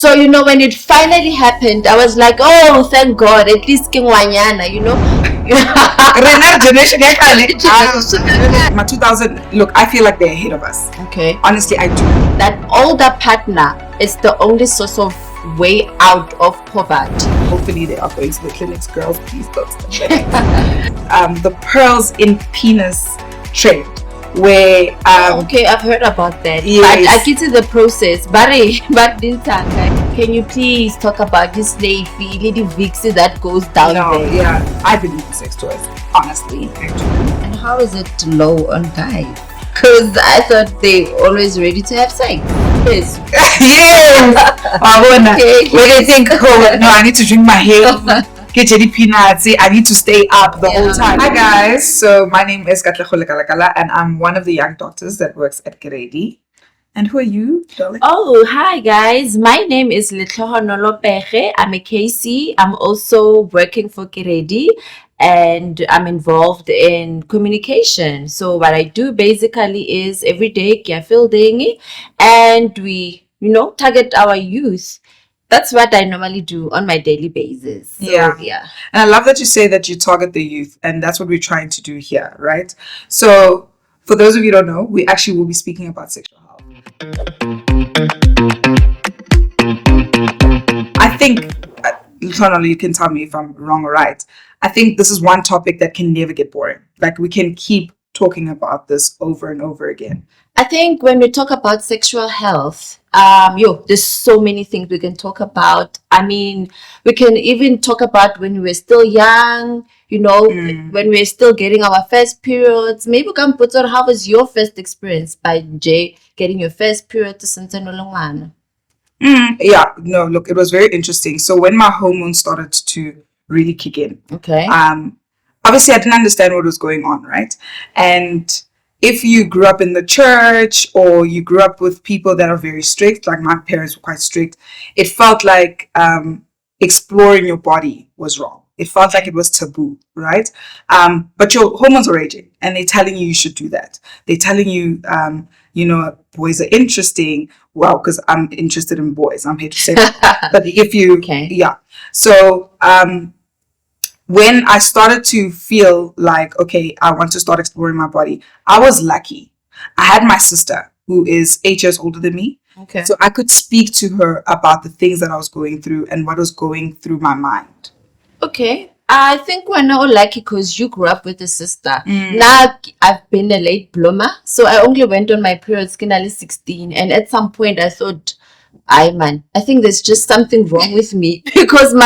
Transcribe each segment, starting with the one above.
So, when it finally happened, I was like, oh, thank God, at least kingwanyana, Generation my 2000, look, I feel like they're ahead of us. Okay. Honestly, I do. That older partner is the only source of way out of poverty. Hopefully they are going to the clinics. Girls, please go to the clinics. The pearls in penis trend, where okay, I've heard about that. Yes. But I get to the process. But can you please talk about this lady, Lady Vixie that goes down there? Yeah, I believe in sex toys, honestly. And how is it low on guys? Because I thought they always ready to have sex. Yes. Yes. Okay. When they think, oh no, I need to drink my hair, get jelly peanuts, I need to stay up the whole time. Hi guys, so my name is Katlego Lekalala and I'm one of the young doctors that works at Keready. And who are you, darling? Oh, hi guys. My name is Lehlonoholo Pege. I'm a KC. I'm also working for Keready and I'm involved in communication. So what I do basically is every day fielding and we, target our youth. That's what I normally do on my daily basis. So, yeah. And I love that you say that you target the youth, and that's what we're trying to do here, right? So for those of you who don't know, we actually will be speaking about sexual health. I think, you can tell me if I'm wrong or right. I think this is one topic that can never get boring. Like we can keep talking about this over and over again. I think when we talk about sexual health, there's so many things we can talk about. I mean, we can even talk about when we were still young, when we're still getting our first periods. Maybe we can put on how was your first experience by getting your first period to Santanolongwana? Yeah, no, look, it was very interesting. So when my hormones started to really kick in, okay, obviously I didn't understand what was going on, right? And if you grew up in the church or you grew up with people that are very strict, like my parents were quite strict, it felt like exploring your body was wrong. It felt like it was taboo, right? But your hormones are raging and they're telling you should do that. They're telling you, boys are interesting. Well, because I'm interested in boys. I'm here to say that. But if you, yeah. So when I started to feel like, okay, I want to start exploring my body, I was lucky. I had my sister who is 8 years older than me. Okay. So I could speak to her about the things that I was going through and what was going through my mind. Okay. I think we're not lucky because you grew up with a sister. Now I've been a late bloomer. So I only went on my period skin at 16. And at some point I thought, I think there's just something wrong with me because I'm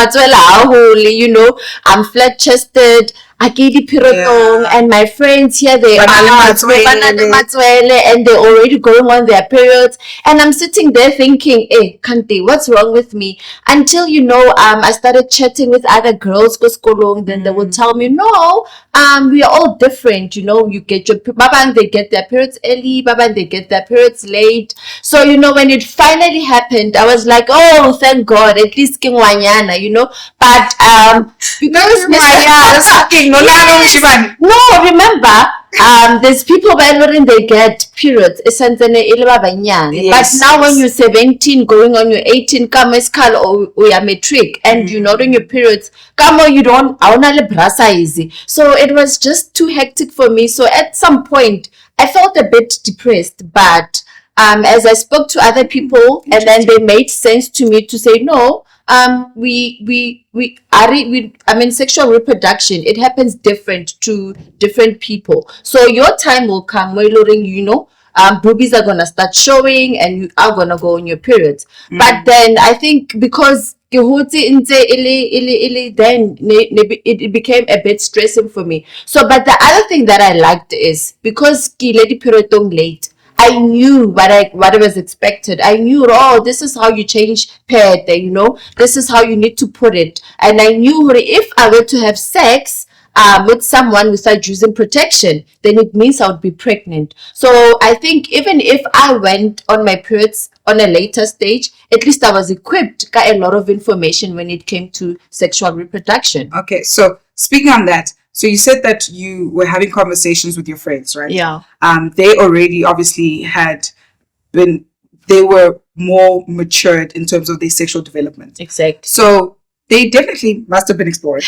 flat chested, and my friends here they are and they're already going on their periods, and I'm sitting there thinking, hey Kante, what's wrong with me? Until I started chatting with other girls then they would tell me, no, we are all different. You get your baba, they get their periods early, baba, they get their periods late. So when it finally happened, I was like, oh, thank God, at least kingwanyana, but because no, remember, there's people when they get periods, yes. But now when you're 17 going on your 18, come or you're matric and you're not on your periods, come on, you don't easy. So it was just too hectic for me. So at some point I felt a bit depressed, but as I spoke to other people and then they made sense to me to say, no, sexual reproduction, it happens different to different people. So your time will come where, boobies are gonna start showing and you are gonna go on your periods. But then I think because then it became a bit stressing for me. So, but the other thing that I liked is because ki lady period late, I knew what I was expected. I knew, this is how you change pad, this is how you need to put it. And I knew if I were to have sex with someone without using protection, then it means I would be pregnant. So I think even if I went on my periods on a later stage, at least I was equipped, got a lot of information when it came to sexual reproduction. Okay, so speaking on that, so you said that you were having conversations with your friends, right? Yeah. They already obviously had been they were more matured in terms of their sexual development. Exactly. So they definitely must have been exploring.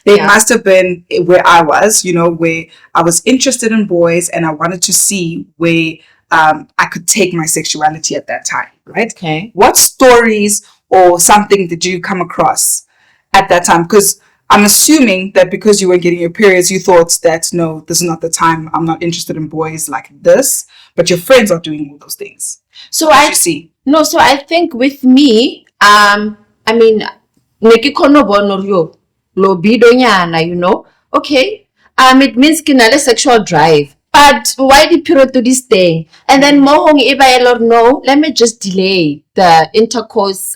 They must have been where I was, where I was interested in boys and I wanted to see where I could take my sexuality at that time, right? Okay. What stories or something did you come across at that time? Because I'm assuming that because you weren't getting your periods, you thought that, no, this is not the time. I'm not interested in boys like this. But your friends are doing all those things. So I see. No, so I think with me, I mean, okay, it means kinale sexual drive. But why the period to this thing? And then mohong iba no, let me just delay the intercourse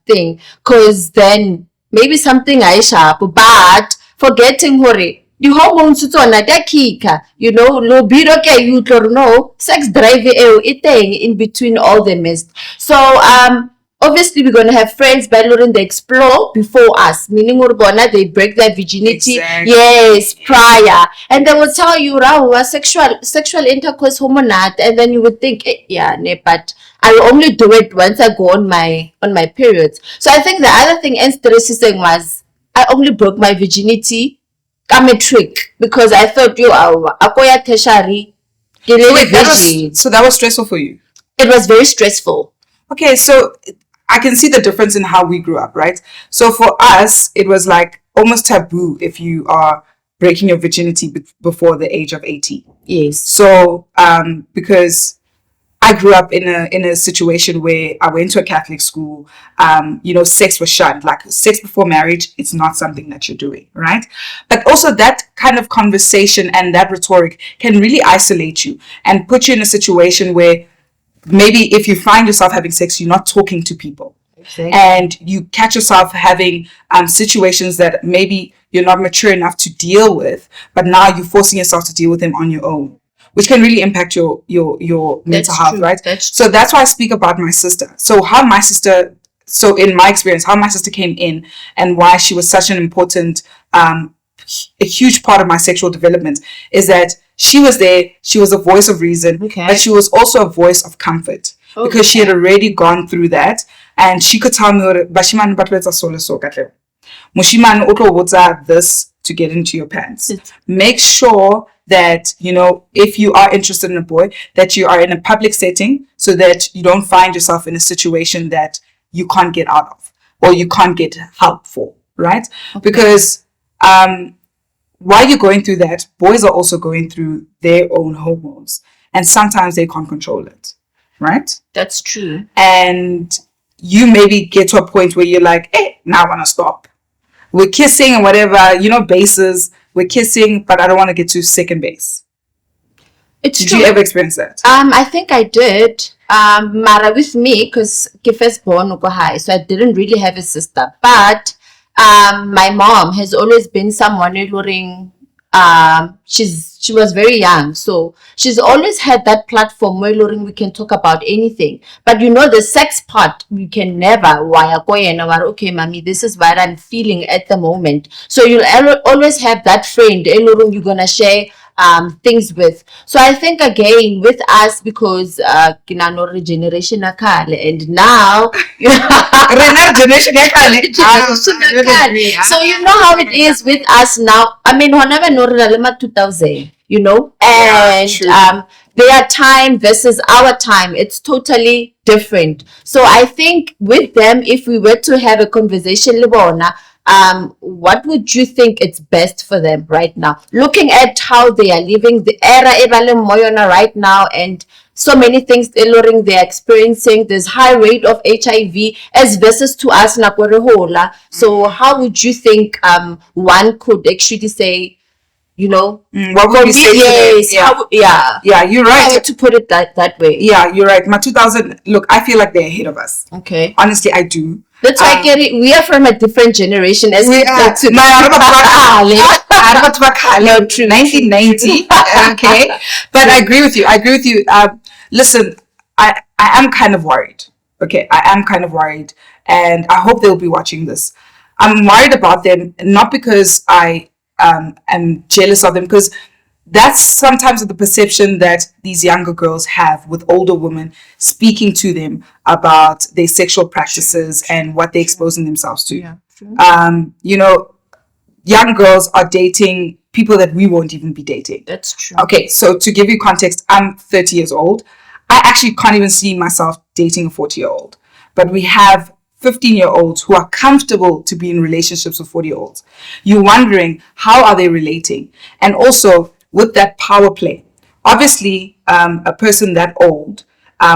thing, cause then maybe something I sharp, but forgetting hore. The hormones tsona dia kika, libido ke you no sex drive thing in between all the mist. So obviously we're gonna have friends by they explore before us, meaning they break their virginity, yes, prior, and they will tell you sexual intercourse hormonal, and then you would think but I will only do it once I go on my periods. So I think the other thing interesting was I only broke my virginity. I'm a trick because I thought akoya tertiary. So that was stressful for you. It was very stressful. Okay, so I can see the difference in how we grew up, right? So for us, it was like almost taboo if you are breaking your virginity before the age of 18. Yes. So because I grew up in a situation where I went to a Catholic school. Sex was shunned. Like sex before marriage, it's not something that you're doing, right? But also that kind of conversation and that rhetoric can really isolate you and put you in a situation where maybe if you find yourself having sex, you're not talking to people. Exactly. And you catch yourself having situations that maybe you're not mature enough to deal with, but now you're forcing yourself to deal with them on your own, which can really impact your mental health, right? So that's why I speak about my sister. So in my experience, how my sister came in and why she was such an important, a huge part of my sexual development is that she was there, she was a voice of reason, but she was also a voice of comfort because she had already gone through that and she could tell me, Mushiman Otto this to get into your pants. Make sure that, if you are interested in a boy, that you are in a public setting so that you don't find yourself in a situation that you can't get out of or you can't get help for, right? Because while you're going through that, boys are also going through their own hormones and sometimes they can't control it, right? That's true. And you maybe get to a point where you're like, hey, now I want to stop. We're kissing and whatever, bases, we're kissing, but I don't want to get to second base. Did you ever experience that? I think I did. Mara with me, because I first born high, so I didn't really have a sister. But my mom has always been someone who she was very young, so she's always had that platform where we can talk about anything. But the sex part, we can never okay, mommy, this is what I'm feeling at the moment. So you'll always have that friend you're gonna share things with. So I think again with us, because generation and now so you know how it is with us now. I mean, whenever no 2000, and their time versus our time, it's totally different. So I think with them, if we were to have a conversation, Libona, what would you think it's best for them right now? Looking at how they are living, the era Moyona right now, and so many things they're experiencing. There's high rate of HIV as versus to us Nakwarehola. So how would you think one could actually say, what would you say? Yes, yeah, you're right. How to put it that way. Yeah, you're right. My 2000, look, I feel like they're ahead of us. Okay. Honestly, I do. That's why we are from a different generation as we are. To no, true. 1990. Okay. But I agree with you. Listen, I am kind of worried. Okay, I am kind of worried. And I hope they'll be watching this. I'm worried about them, not because I am jealous of them, because that's sometimes the perception that these younger girls have with older women speaking to them about their sexual practices and what they're exposing themselves to. Yeah, true. You know, young girls are dating people that we won't even be dating. That's true. Okay, so to give you context, I'm 30 years old. I actually can't even see myself dating a 40-year-old. But we have 15-year-olds who are comfortable to be in relationships with 40-year-olds. You're wondering, how are they relating? And also, with that power play, obviously, a person that old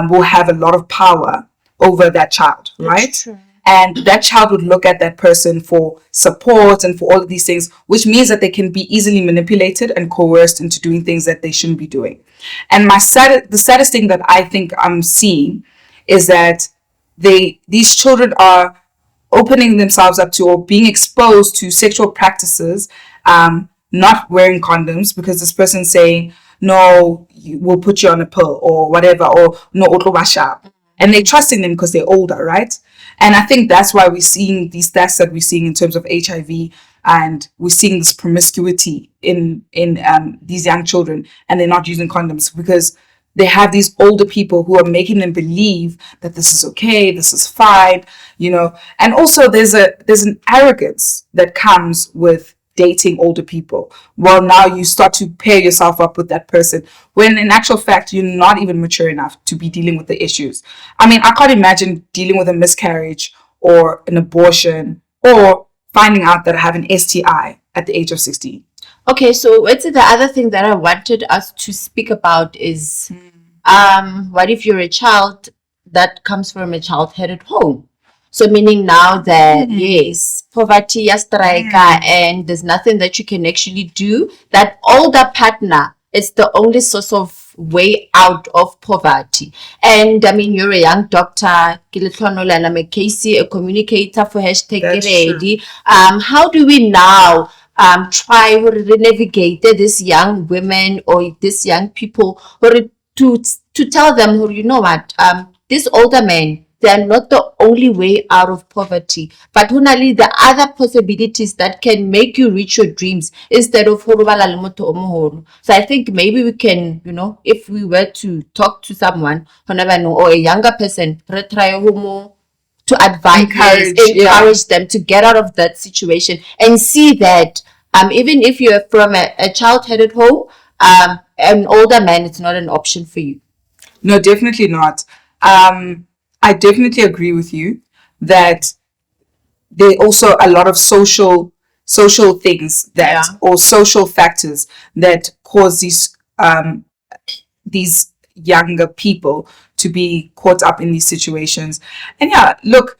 will have a lot of power over that child, right? true. And that child would look at that person for support and for all of these things, which means that they can be easily manipulated and coerced into doing things that they shouldn't be doing. And the saddest thing that I think I'm seeing is that these children are opening themselves up to or being exposed to sexual practices, not wearing condoms because this person's saying, no, we'll put you on a pill or whatever, or no, otlobasha. And they're trusting them because they're older, right? And I think that's why we're seeing these stats that we're seeing in terms of HIV, and we're seeing this promiscuity in these young children, and they're not using condoms because they have these older people who are making them believe that this is okay, this is fine, you know. And also there's an arrogance that comes with dating older people. Well, now you start to pair yourself up with that person when in actual fact you're not even mature enough to be dealing with the issues. I mean, I can't imagine dealing with a miscarriage or an abortion or finding out that I have an STI at the age of 16. Okay, so what's the other thing that I wanted us to speak about is what if you're a child that comes from a child-headed home? So meaning now that yes, poverty ya striker and there's nothing that you can actually do. That older partner is the only source of way out of poverty. And I mean, you're a young doctor, Lehlonoholo, and I'm a KC, a communicator for hashtag That's Keready. How do we now try to navigate these young women or these young people, or to tell them, or you know what, these older men, they are not the only way out of poverty, but only the other possibilities that can make you reach your dreams instead of horobala le motho o moholo. So I think maybe we can, you know, if we were to talk to someone or a younger person, re try to advise, encourage them to get out of that situation and see that even if you're from a child-headed home, an older man, it's not an option for you. No, definitely not. I definitely agree with you that there are also a lot of social things that or social factors that cause these younger people to be caught up in these situations. And yeah, look,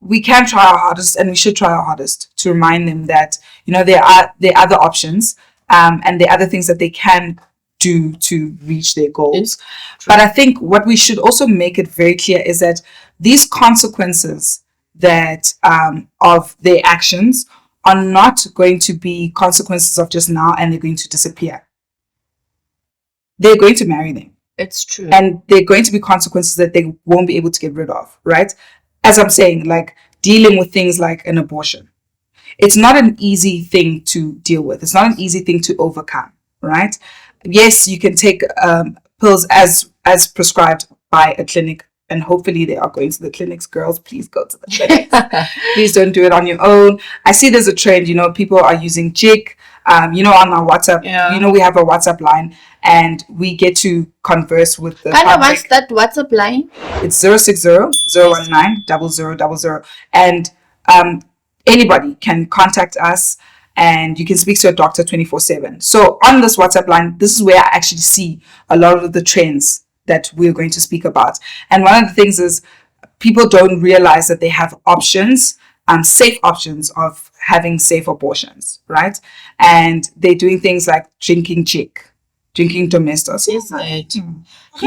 we can try our hardest, and we should try our hardest to remind them that, you know, there are other options, and there are other things that they can do to reach their goals. But I think what we should also make it very clear is that these consequences that of their actions are not going to be consequences of just now and they're going to disappear. They're going to marry them. It's true. And they're going to be consequences that they won't be able to get rid of, right? As I'm saying, like dealing with things like an abortion. It's not an easy thing to deal with. It's not an easy thing to overcome, right? Yes, you can take pills as prescribed by a clinic, and hopefully they are going to the clinics. Girls, please go to the clinics. Please don't do it on your own. I see there's a trend, you know, people are using JIC, you know, on our WhatsApp. You know, we have a WhatsApp line and we get to converse with the public. What's that WhatsApp line? It's 060-019-0000. And anybody can contact us, and you can speak to a doctor 24/7. So on this WhatsApp line, this is where I actually see a lot of the trends that we're going to speak about. And one of the things is people don't realize that they have options, safe options of having safe abortions, right? And they're doing things like drinking chick, drinking domestos. Is it? You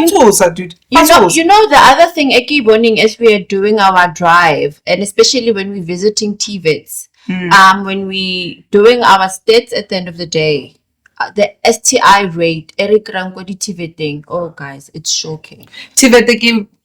know, the other thing, Eki Boning, as we are doing our drive, and especially when we're visiting TVETs, when we doing our stats at the end of the day, the STI rate, Eric Rangwadi TVETing, oh guys, it's shocking. TVET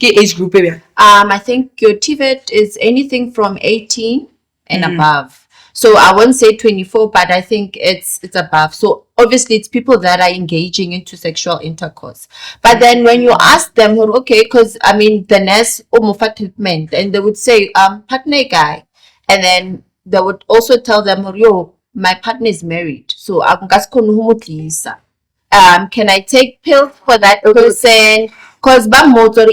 age group, I think your TVET is anything from 18 and above. So I won't say 24, but I think it's above. So obviously it's people that are engaging into sexual intercourse. But then when you ask them, well, okay, because I mean the nurse umufa treatment, and they would say, partner guy, and then they would also tell them, yo, my partner is married, so I'm can I take pills for that person? Because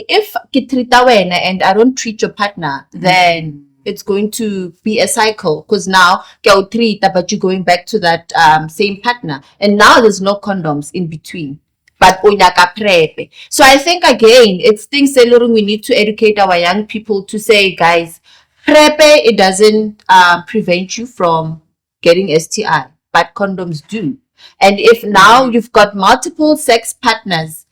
if ki treata wena and I don't treat your partner, then it's going to be a cycle. Because now you treat, but you're going back to that same partner, and now there's no condoms in between. But unyaka prep. So I think again, it's things that we need to educate our young people to say, guys, prep it doesn't prevent you from getting STI, but condoms do. And if now you've got multiple sex partners,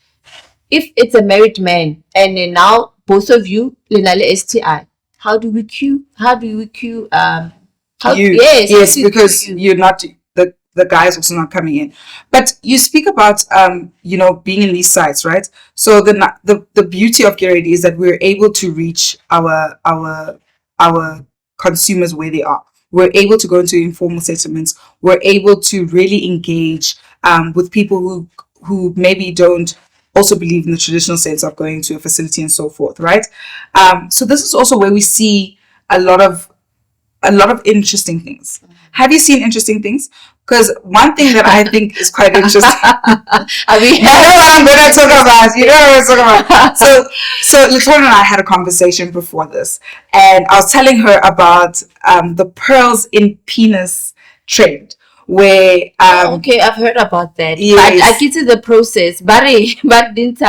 if it's a married man and then now both of you linale STI, how do we cue? How yes, because you're not the guy is also not coming in. But you speak about being in these sites, right? So the beauty of Keready is that we're able to reach our consumers where they are. We're able to go into informal settlements. We're able to really engage with people who maybe don't also believe in the traditional sense of going to a facility and so forth, right? So this is also where we see a lot of interesting things. Have you seen interesting things? Because one thing that I think is quite interesting. I mean, you know what I'm going to talk about. You know what I'm talking about. So Lehlono and I had a conversation before this, and I was telling her about the pearls in penis trend, where okay, I've heard about that. Yes. But I get to the process. But didn't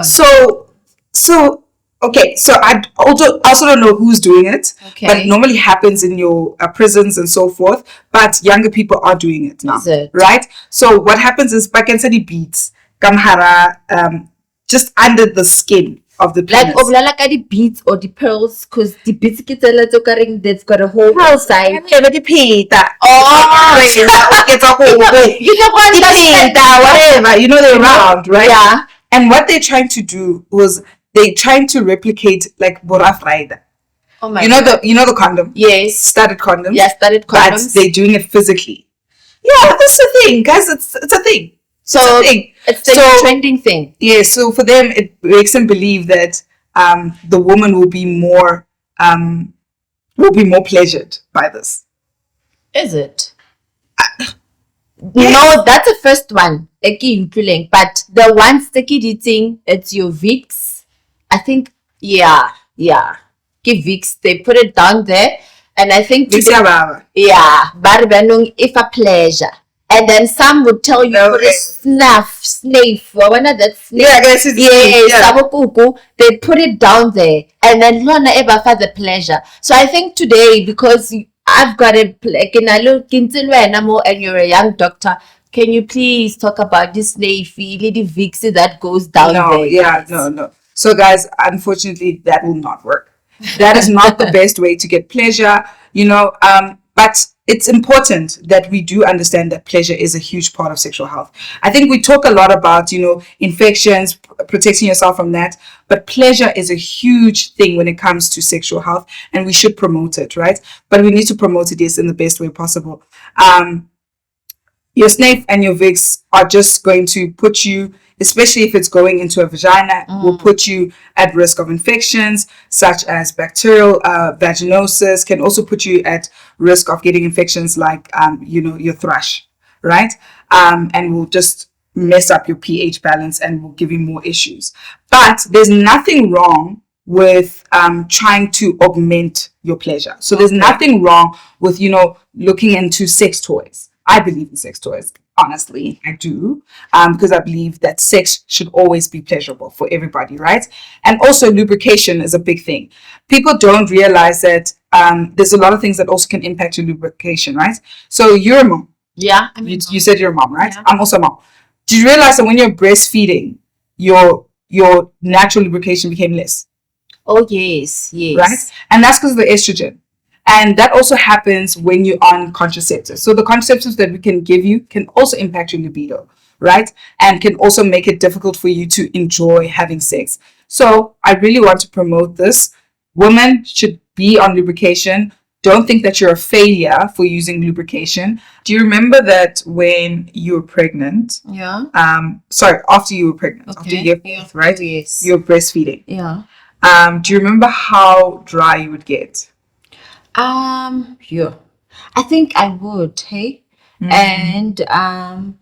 So okay, so I also don't know who's doing it, Okay. but it normally happens in your prisons and so forth. But younger people are doing it now, Is it? right? So what happens is Bakensadi beads kamhara just under the skin of the penis. Like oblala ka the beads or the pearls, because the beads they've got a whole side. Oh, It's a whole whatever. You know they're round, right? Yeah. And what they're trying to do was they're trying to replicate like Bora Friday. Oh my You know the condom? Yes. Studded condoms. Yeah, studded But condoms. they're doing it physically. Yeah, that's the thing, guys. It's a thing. So it's a thing. It's the trending thing. Yeah, so for them it makes them believe that the woman will be more pleasured by this. Is it? Yes. No, that's the first one. But the one sticky eating, it's your Vicks. I think, yeah. Give Vicks. They put it down there, and I think yeah, barbenung if a pleasure. And then some would tell you put a sniff. One of that sniff. Yeah, I guess it's they put it down there, and then Lona ever for the pleasure. So I think today, because I've got a and you're a young doctor, can you please talk about this sniffy lady Vixie that goes down there? Yeah, no. So guys, unfortunately that will not work. That is not the best way to get pleasure, but it's important that we do understand that pleasure is a huge part of sexual health. I think we talk a lot about, infections, protecting yourself from that, but pleasure is a huge thing when it comes to sexual health, and we should promote it, right? But we need to promote it, yes, in the best way possible. Your snake and your Vicks are just going to put you, especially if it's going into a vagina, will put you at risk of infections such as bacterial vaginosis, can also put you at risk of getting infections like, your thrush, right? And will just mess up your pH balance and will give you more issues. But there's nothing wrong with trying to augment your pleasure. So there's nothing wrong with, looking into sex toys. I believe in sex toys. Honestly, I do. Because I believe that sex should always be pleasurable for everybody, right? And also lubrication is a big thing. People don't realize that there's a lot of things that also can impact your lubrication, right? So you're a mom. Yeah. You said you're a mom, right? Yeah. I'm also a mom. Do you realize that when you're breastfeeding, your natural lubrication became less? Oh, yes. Right? And that's because of the estrogen. And that also happens when you're on contraceptives. So the contraceptives that we can give you can also impact your libido, right? And can also make it difficult for you to enjoy having sex. So I really want to promote this. Women should be on lubrication. don't think that you're a failure for using lubrication. Do you remember that when you were pregnant? Yeah. After you were pregnant, after you gave birth, right? Oh, yes. You were breastfeeding. Yeah. Do you remember how dry you would get? Yeah. I think I would, hey? And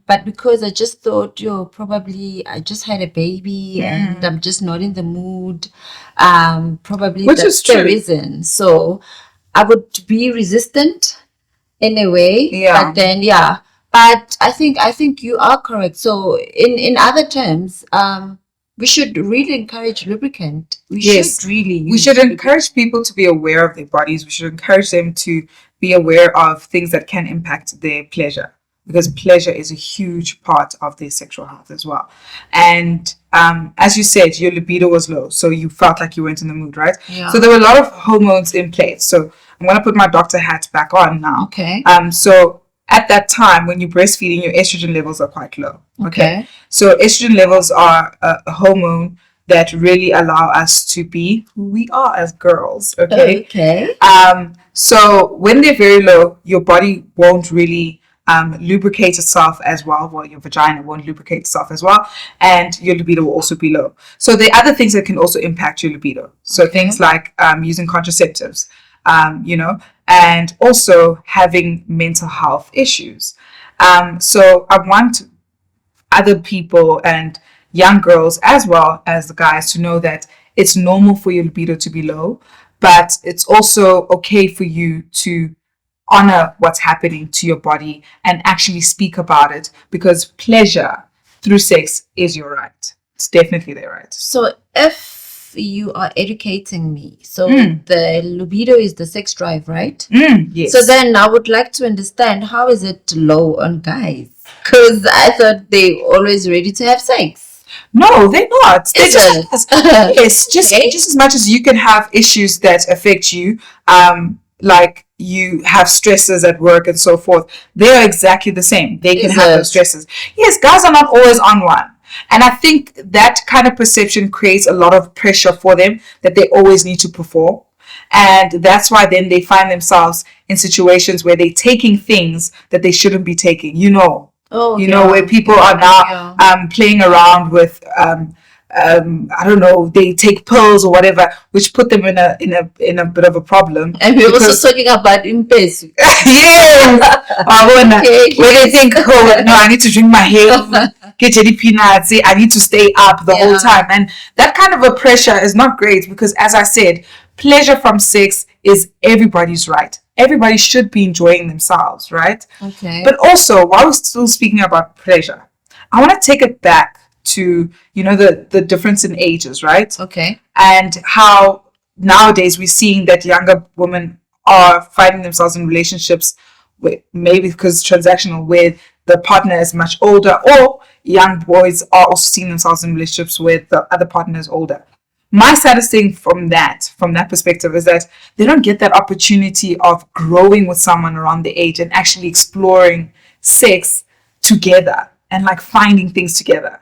but because I just thought, probably I just had a baby and I'm just not in the mood. Probably Which that's is true. the reason. So I would be resistant in a way. Yeah. But then But I think you are correct. So in other terms, we should really encourage lubricant. We Yes. should really We use should encourage people to be aware of their bodies. We should encourage them to be aware of things that can impact their pleasure, because pleasure is a huge part of their sexual health as well. And as you said, your libido was low, so you felt like you weren't in the mood, right? Yeah. So there were a lot of hormones in place. So I'm going to put my doctor hat back on now. Okay. So at that time, when you're breastfeeding, your estrogen levels are quite low. Okay. So estrogen levels are a hormone that really allow us to be who we are as girls. Okay. Okay. So when they're very low, your body won't really lubricate itself as well. Well, your vagina won't lubricate itself as well, and your libido will also be low. So there are other things that can also impact your libido. So things like using contraceptives, and also having mental health issues. So I want other people and young girls as well as the guys to know that it's normal for your libido to be low, but it's also okay for you to honor what's happening to your body and actually speak about it, because pleasure through sex is your right. It's definitely their right. So if you are educating me, so the libido is the sex drive, right? Yes. So then I would like to understand, how is it low on guys? Because I thought they always ready to have sex. No, they're not. They're Is just it? yes, just as much as you can have issues that affect you, like you have stresses at work and so forth. They are exactly the same. They can have those stresses. Yes, guys are not always on one. And I think that kind of perception creates a lot of pressure for them, that they always need to perform. And that's why then they find themselves in situations where they're taking things that they shouldn't be taking, where people are now playing around with I don't know, they take pills or whatever, which put them in a bit of a problem. And we're also talking about impesi. Yes. Where they think, oh no, I need to drink my hair, get jelly peanuts, I need to stay up the whole time. And that kind of a pressure is not great, because as I said, pleasure from sex is everybody's right. Everybody should be enjoying themselves, right? Okay. But also, while we're still speaking about pleasure, I want to take it back to, the difference in ages, right? Okay. And how nowadays we're seeing that younger women are finding themselves in relationships with, maybe because transactional, where the partner is much older, or young boys are also seeing themselves in relationships where the other partner is older. My saddest thing from that perspective is that they don't get that opportunity of growing with someone around the age and actually exploring sex together and like finding things together.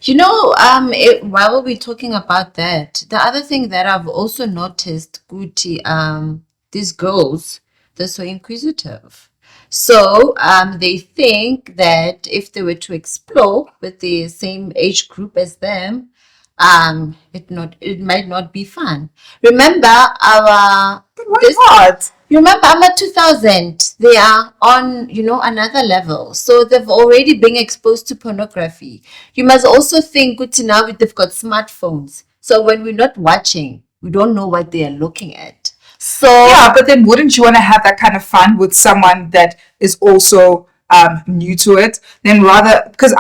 While we're talking about that, the other thing that I've also noticed, Guti, these girls, they're so inquisitive. So they think that if they were to explore with the same age group as them, it might not be fun. Remember You remember I'm at 2000. They are on, another level. So they've already been exposed to pornography. You must also think, good to now they've got smartphones. So when we're not watching, we don't know what they are looking at. So yeah, but then wouldn't you want to have that kind of fun with someone that is also new to it? Then rather, because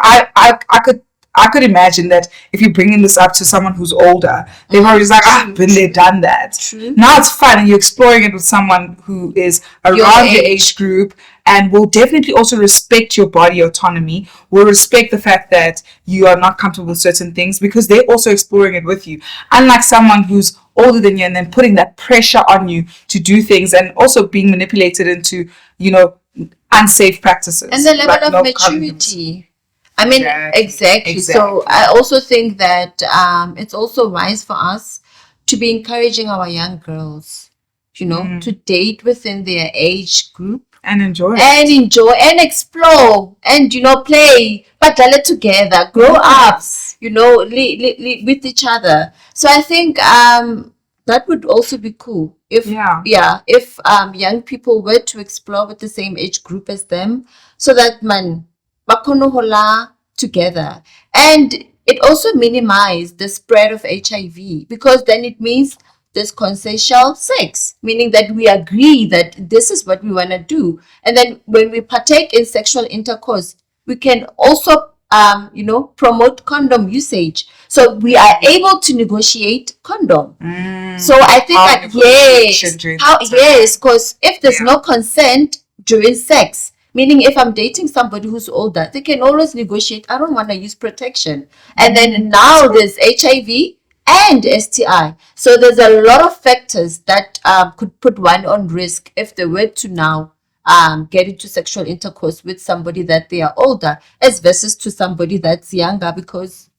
I could imagine that if you're bringing this up to someone who's older, they're probably just like, been there, done that. True. Now it's fun, and you're exploring it with someone who is around your age group, and will definitely also respect your body autonomy, will respect the fact that you are not comfortable with certain things, because they're also exploring it with you. Unlike someone who's older than you and then putting that pressure on you to do things, and also being manipulated into, unsafe practices. And the level of maturity. I mean, exactly. So I also think that it's also wise for us to be encouraging our young girls, to date within their age group And enjoy it. and enjoy and explore and play, but let together, grow up, with each other. So I think that would also be cool if if young people were to explore with the same age group as them, so that bakhono hola together. And it also minimizes the spread of HIV, because then it means there's consensual sex, meaning that we agree that this is what we want to do. And then when we partake in sexual intercourse, we can also, promote condom usage. So we are able to negotiate condom. So I think that, yes, because if there's no consent during sex, meaning if I'm dating somebody who's older, they can always negotiate, I don't want to use protection. And then now there's HIV and STI. So there's a lot of factors that could put one on risk if they were to now get into sexual intercourse with somebody that they are older, as versus to somebody that's younger, because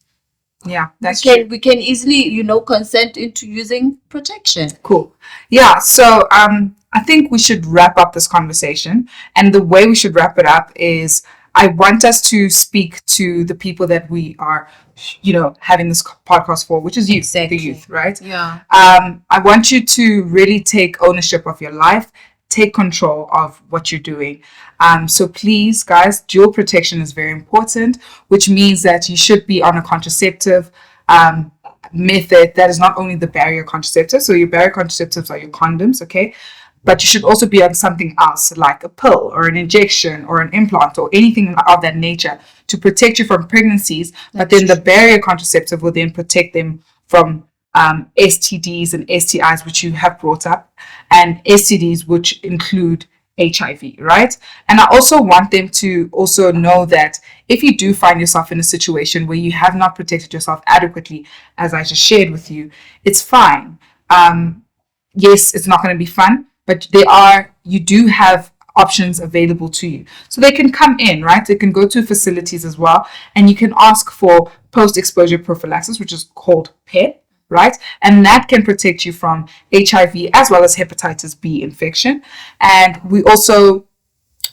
we can easily, consent into using protection. Cool. Yeah. So I think we should wrap up this conversation, and the way we should wrap it up is, I want us to speak to the people that we are, having this podcast for, which is youth, the youth, right? Yeah. I want you to really take ownership of your life, take control of what you're doing. So please, guys, dual protection is very important, which means that you should be on a contraceptive method that is not only the barrier contraceptive. So your barrier contraceptives are your condoms, okay? But you should also be on something else, like a pill or an injection or an implant or anything of that nature to protect you from pregnancies. But then the barrier contraceptive will then protect them from STDs and STIs, which you have brought up, and STDs, which include HIV, right? And I also want them to also know that if you do find yourself in a situation where you have not protected yourself adequately, as I just shared with you, it's fine. Yes, it's not going to be fun, but you do have options available to you. So they can come in, right? They can go to facilities as well, and you can ask for post-exposure prophylaxis, which is called PEP, right? And that can protect you from HIV as well as hepatitis B infection. And we also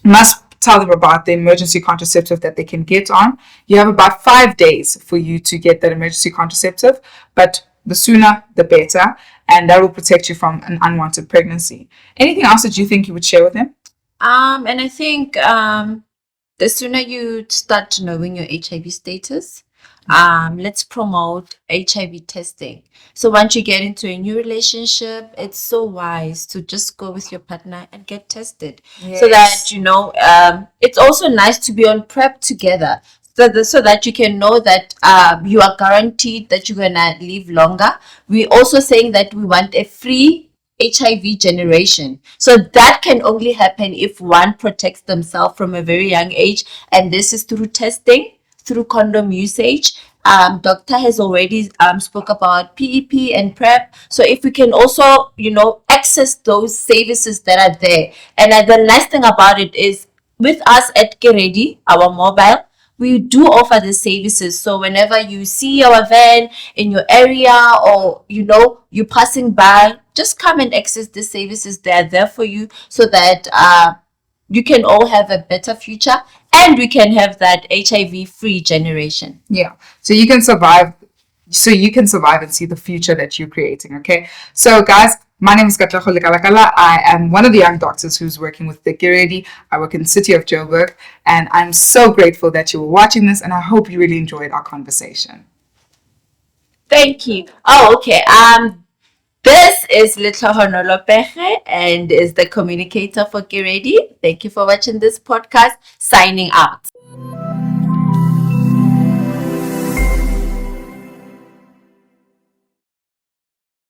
must tell them about the emergency contraceptive that they can get on. You have about 5 days for you to get that emergency contraceptive, but the sooner the better, and that will protect you from an unwanted pregnancy. Anything else that you think you would share with them? And I think the sooner you start knowing your HIV status, let's promote HIV testing. So once you get into a new relationship, it's so wise to just go with your partner and get tested. So that it's also nice to be on PrEP together, so that you can know that you are guaranteed that you're gonna live longer. We're also saying that we want a free HIV generation. So that can only happen if one protects themselves from a very young age, and this is through testing, through condom usage. Doctor has already spoke about PEP and PrEP. So if we can also, access those services that are there. And the nice thing about it is, with us at Keready, our mobile, we do offer the services. So whenever you see our van in your area, or you're passing by, just come and access the services. They're there for you, so that you can all have a better future, and we can have that HIV free generation. Yeah. So you can survive and see the future that you're creating. Okay. So guys, my name is Katlego Lekalala. I am one of the young doctors who's working with the Keready. I work in the city of Joburg, and I'm so grateful that you were watching this, and I hope you really enjoyed our conversation. Thank you. Oh, okay. This is Lehlonoholo Pege, and is the communicator for Keready. Thank you for watching this podcast. Signing out.